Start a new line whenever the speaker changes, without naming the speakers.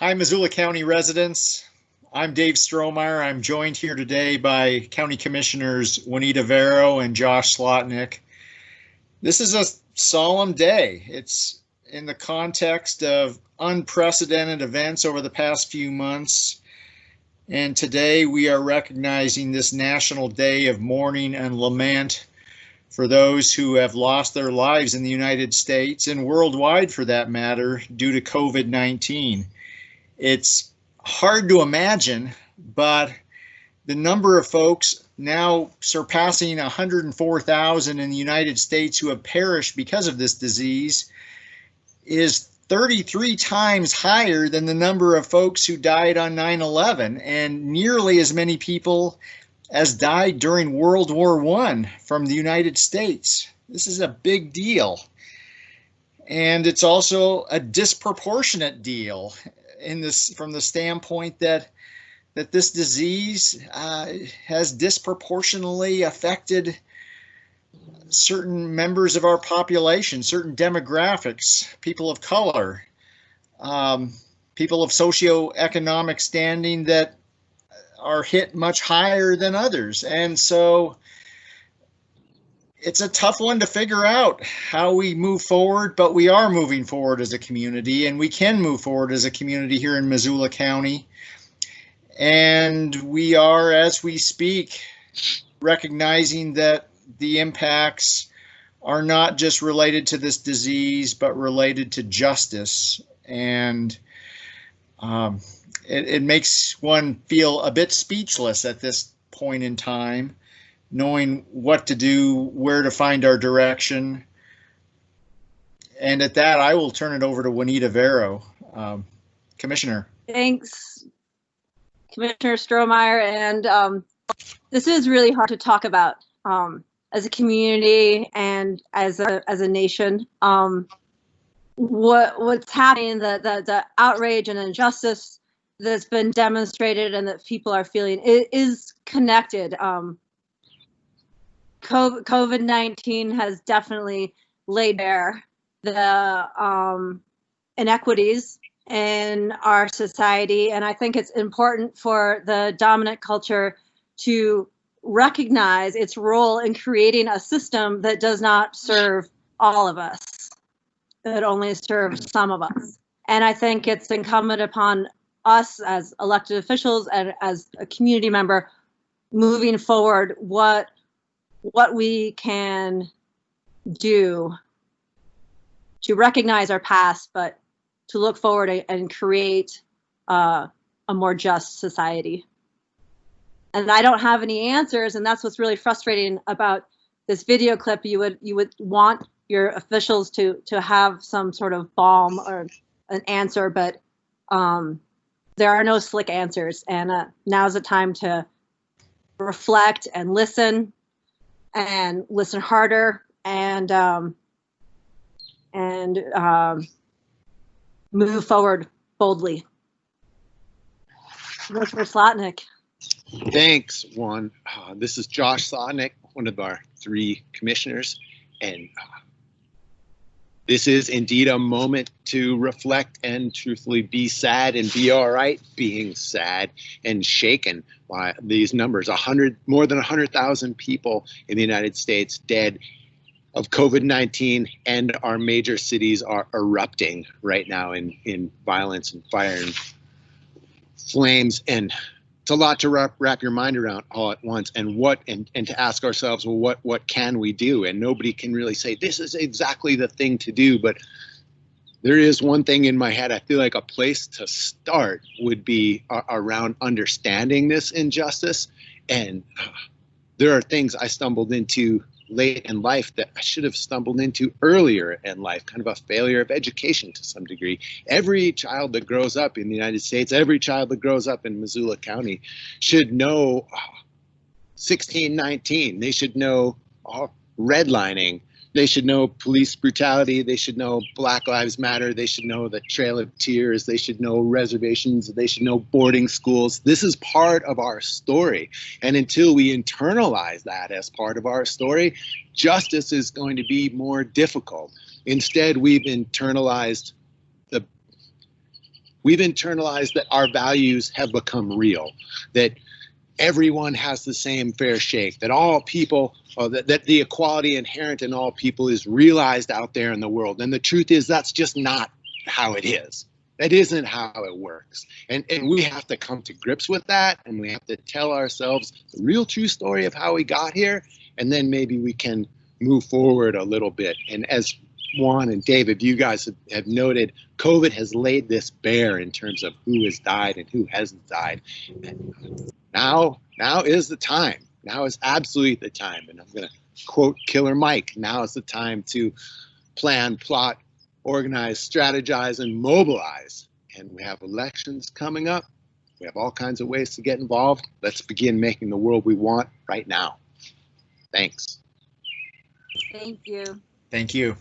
Hi, Missoula County residents. I'm Dave Strohmeyer. I'm joined here today by County Commissioners Juanita Vega and Josh Slotnick. This is a solemn day. It's in the context of unprecedented events over the past few months. And today we are recognizing this National Day of Mourning and Lament for those who have lost their lives in the United States and worldwide for that matter due to COVID-19. It's hard to imagine, but the number of folks now surpassing 104,000 in the United States who have perished because of this disease is 33 times higher than the number of folks who died on 9/11, and nearly as many people as died during World War I from the United States. This is a big deal. And it's also a disproportionate deal from the standpoint that this disease has disproportionately affected certain members of our population, certain demographics, people of color, people of socioeconomic standing that are hit much higher than others. And so it's a tough one to figure out how we move forward, but we are moving forward as a community, and we can move forward as a community here in Missoula County. And we are, as we speak, recognizing that the impacts are not just related to this disease, but related to justice. And it makes one feel a bit speechless at this point in time, knowing what to do, where to find our direction. And at that, I will turn it over to Juanita Vega. Commissioner.
Thanks, Commissioner Strohmeyer. And this is really hard to talk about as a community and as a nation. What's happening, the outrage and injustice that's been demonstrated and that people are feeling is connected. COVID-19 has definitely laid bare the inequities in our society, and I think it's important for the dominant culture to recognize its role in creating a system that does not serve all of us, that only serves some of us. And I think it's incumbent upon us as elected officials and as a community member moving forward what we can do to recognize our past, but to look forward and create a more just society. And I don't have any answers, and that's what's really frustrating about this video clip. You would want your officials to have some sort of balm or an answer, but there are no slick answers. And now's the time to reflect and listen harder and move forward boldly. Commissioner Slotnick.
Thanks, Juan. This is Josh Slotnick, one of our three commissioners, and this is indeed a moment to reflect and truthfully be sad and be all right being sad and shaken by these numbers. More than 100,000 people in the United States dead of COVID-19, and our major cities are erupting right now in violence and fire and flames. And it's a lot to wrap your mind around all at once, and to ask ourselves, well, what can we do? And nobody can really say this is exactly the thing to do, but there is one thing in my head. I feel like a place to start would be around understanding this injustice. And there are things I stumbled into late in life that I should have stumbled into earlier in life, kind of a failure of education to some degree. Every child that grows up in the United States, every child that grows up in Missoula County should know 1619. They should know redlining. They should know police brutality. They should know Black Lives Matter. They should know the Trail of Tears. They should know reservations. They should know boarding schools. This is part of our story. And until we internalize that as part of our story, justice is going to be more difficult. Instead, we've internalized We've internalized that our values have become real, that everyone has the same fair shake, that all people, that the equality inherent in all people is realized out there in the world. And the truth is that's just not how it is. That isn't how it works. And we have to come to grips with that, and we have to tell ourselves the real true story of how we got here, and then maybe we can move forward a little bit. And as Juan and David, you guys have noted, COVID has laid this bare in terms of who has died and who hasn't died. And now is the time. Now is absolutely the time. And I'm going to quote Killer Mike. Now is the time to plan, plot, organize, strategize, and mobilize. And we have elections coming up. We have all kinds of ways to get involved. Let's begin making the world we want right now. Thanks.
Thank you.
Thank you.